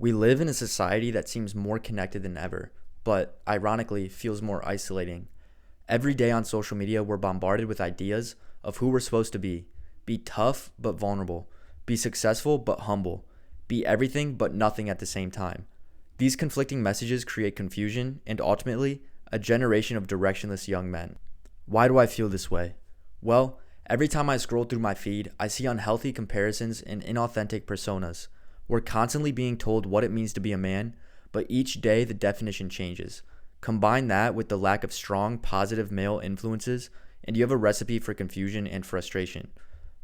We live in a society that seems more connected than ever, but ironically feels more isolating. Every day on social media, we're bombarded with ideas of who we're supposed to be. Be tough but vulnerable. Be successful but humble. Be everything but nothing at the same time. These conflicting messages create confusion and ultimately a generation of directionless young men. Why do I feel this way? Well, every time I scroll through my feed, I see unhealthy comparisons and inauthentic personas. We're constantly being told what it means to be a man, but each day the definition changes. Combine that with the lack of strong, positive male influences, and you have a recipe for confusion and frustration.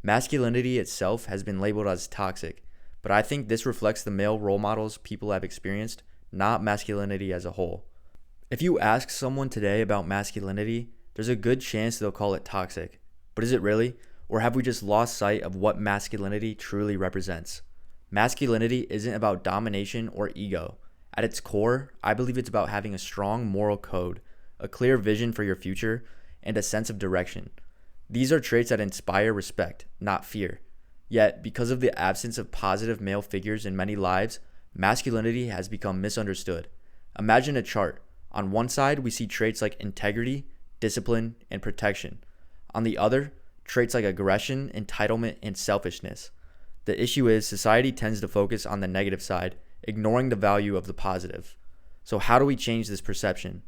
Masculinity itself has been labeled as toxic, but I think this reflects the male role models people have experienced, not masculinity as a whole. If you ask someone today about masculinity, there's a good chance they'll call it toxic. But is it really? Or have we just lost sight of what masculinity truly represents? Masculinity isn't about domination or ego. At its core, I believe it's about having a strong moral code, a clear vision for your future, and a sense of direction. These are traits that inspire respect, not fear. Yet, because of the absence of positive male figures in many lives, masculinity has become misunderstood. Imagine a chart. On one side, we see traits like integrity, discipline, and protection. On the other, traits like aggression, entitlement, and selfishness. The issue is society tends to focus on the negative side, ignoring the value of the positive. So how do we change this perception?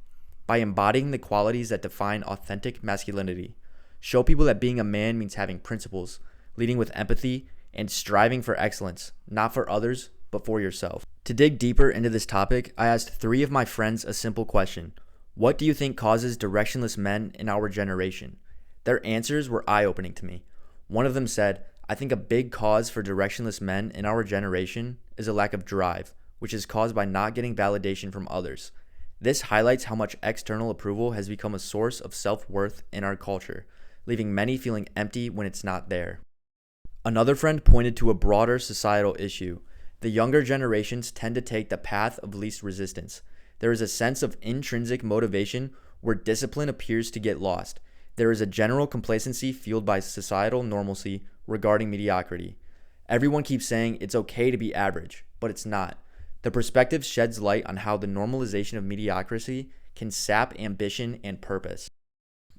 By embodying the qualities that define authentic masculinity. Show people that being a man means having principles, leading with empathy, and striving for excellence, not for others, but for yourself. To dig deeper into this topic, I asked 3 of my friends a simple question. What do you think causes directionless men in our generation? Their answers were eye-opening to me. One of them said, I think a big cause for directionless men in our generation is a lack of drive, which is caused by not getting validation from others. This highlights how much external approval has become a source of self-worth in our culture, leaving many feeling empty when it's not there. Another friend pointed to a broader societal issue. The younger generations tend to take the path of least resistance. There is a sense of intrinsic motivation where discipline appears to get lost. There is a general complacency fueled by societal normalcy regarding mediocrity. Everyone keeps saying it's okay to be average, but it's not. The perspective sheds light on how the normalization of mediocrity can sap ambition and purpose.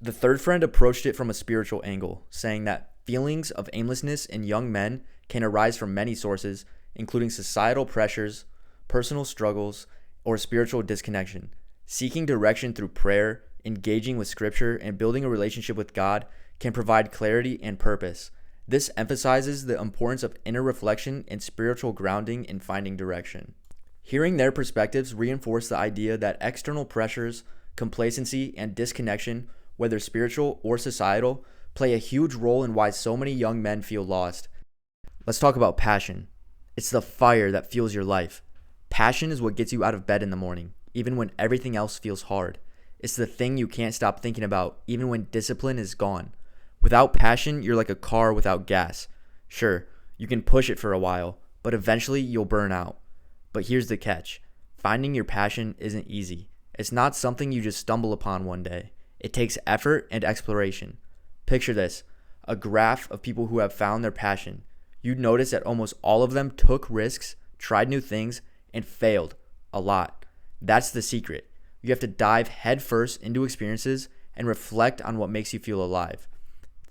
The third friend approached it from a spiritual angle, saying that feelings of aimlessness in young men can arise from many sources, including societal pressures, personal struggles, or spiritual disconnection. Seeking direction through prayer, engaging with scripture, and building a relationship with God can provide clarity and purpose. This emphasizes the importance of inner reflection and spiritual grounding in finding direction. Hearing their perspectives reinforce the idea that external pressures, complacency, and disconnection, whether spiritual or societal, play a huge role in why so many young men feel lost. Let's talk about passion. It's the fire that fuels your life. Passion is what gets you out of bed in the morning, even when everything else feels hard. It's the thing you can't stop thinking about, even when discipline is gone. Without passion, you're like a car without gas. Sure, you can push it for a while, but eventually you'll burn out. But here's the catch. Finding your passion isn't easy. It's not something you just stumble upon one day. It takes effort and exploration. Picture this, a graph of people who have found their passion. You'd notice that almost all of them took risks, tried new things, and failed a lot. That's the secret. You have to dive headfirst into experiences and reflect on what makes you feel alive.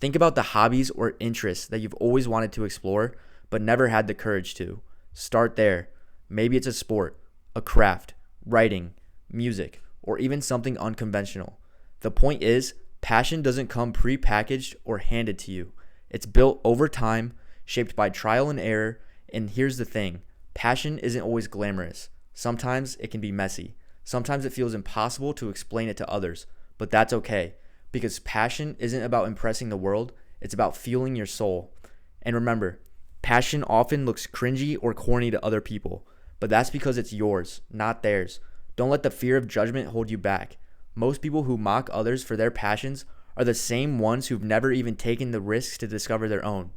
Think about the hobbies or interests that you've always wanted to explore, but never had the courage to. Start there. Maybe it's a sport, a craft, writing, music, or even something unconventional. The point is, passion doesn't come pre-packaged or handed to you. It's built over time, shaped by trial and error, and here's the thing. Passion isn't always glamorous. Sometimes it can be messy. Sometimes it feels impossible to explain it to others, but that's okay, because passion isn't about impressing the world, it's about fueling your soul. And remember, passion often looks cringy or corny to other people, but that's because it's yours, not theirs. Don't let the fear of judgment hold you back. Most people who mock others for their passions are the same ones who've never even taken the risks to discover their own.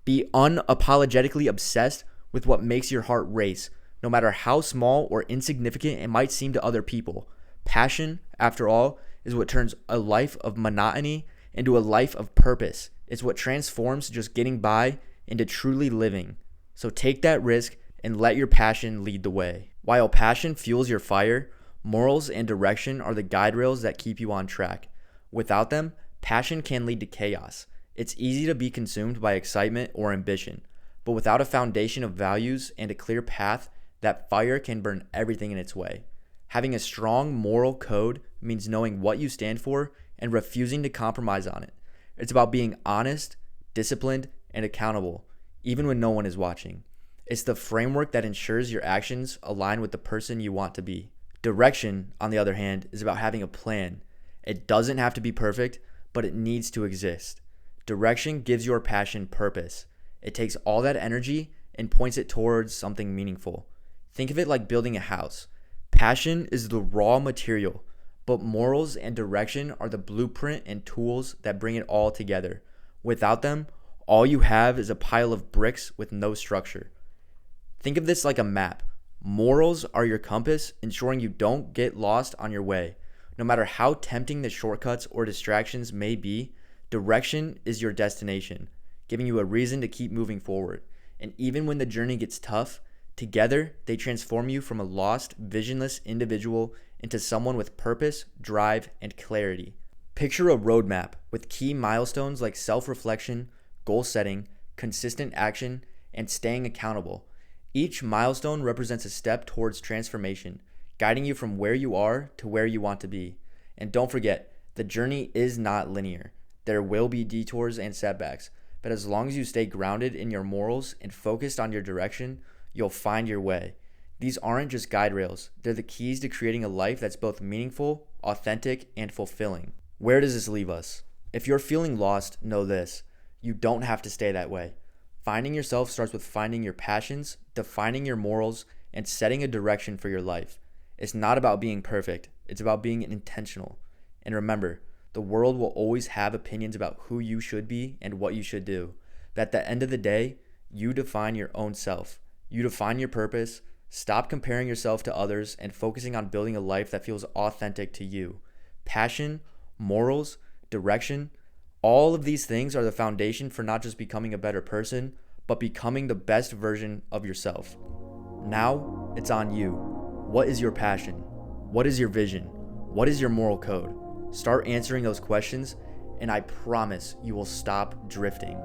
Be unapologetically obsessed with what makes your heart race, no matter how small or insignificant it might seem to other people. Passion, after all, is what turns a life of monotony into a life of purpose. It's what transforms just getting by into truly living. So take that risk, and let your passion lead the way. While passion fuels your fire, morals and direction are the guide rails that keep you on track. Without them, passion can lead to chaos. It's easy to be consumed by excitement or ambition, but without a foundation of values and a clear path, that fire can burn everything in its way. Having a strong moral code means knowing what you stand for and refusing to compromise on it. It's about being honest, disciplined, and accountable, even when no one is watching. It's the framework that ensures your actions align with the person you want to be. Direction, on the other hand, is about having a plan. It doesn't have to be perfect, but it needs to exist. Direction gives your passion purpose. It takes all that energy and points it towards something meaningful. Think of it like building a house. Passion is the raw material, but morals and direction are the blueprint and tools that bring it all together. Without them, all you have is a pile of bricks with no structure. Think of this like a map. Morals are your compass, ensuring you don't get lost on your way. No matter how tempting the shortcuts or distractions may be, direction is your destination, giving you a reason to keep moving forward. And even when the journey gets tough, together, they transform you from a lost, visionless individual into someone with purpose, drive, and clarity. Picture a roadmap with key milestones like self-reflection, goal setting, consistent action, and staying accountable. Each milestone represents a step towards transformation, guiding you from where you are to where you want to be. And don't forget, the journey is not linear. There will be detours and setbacks, but as long as you stay grounded in your morals and focused on your direction, you'll find your way. These aren't just guide rails. They're the keys to creating a life that's both meaningful, authentic, and fulfilling. Where does this leave us? If you're feeling lost, know this. You don't have to stay that way. Finding yourself starts with finding your passions, defining your morals, and setting a direction for your life. It's not about being perfect. It's about being intentional. And remember, the world will always have opinions about who you should be and what you should do. But at the end of the day, you define your own self. You define your purpose. Stop comparing yourself to others and focusing on building a life that feels authentic to you. Passion, morals, direction, all of these things are the foundation for not just becoming a better person, but becoming the best version of yourself. Now, it's on you. What is your passion? What is your vision? What is your moral code? Start answering those questions, and I promise you will stop drifting.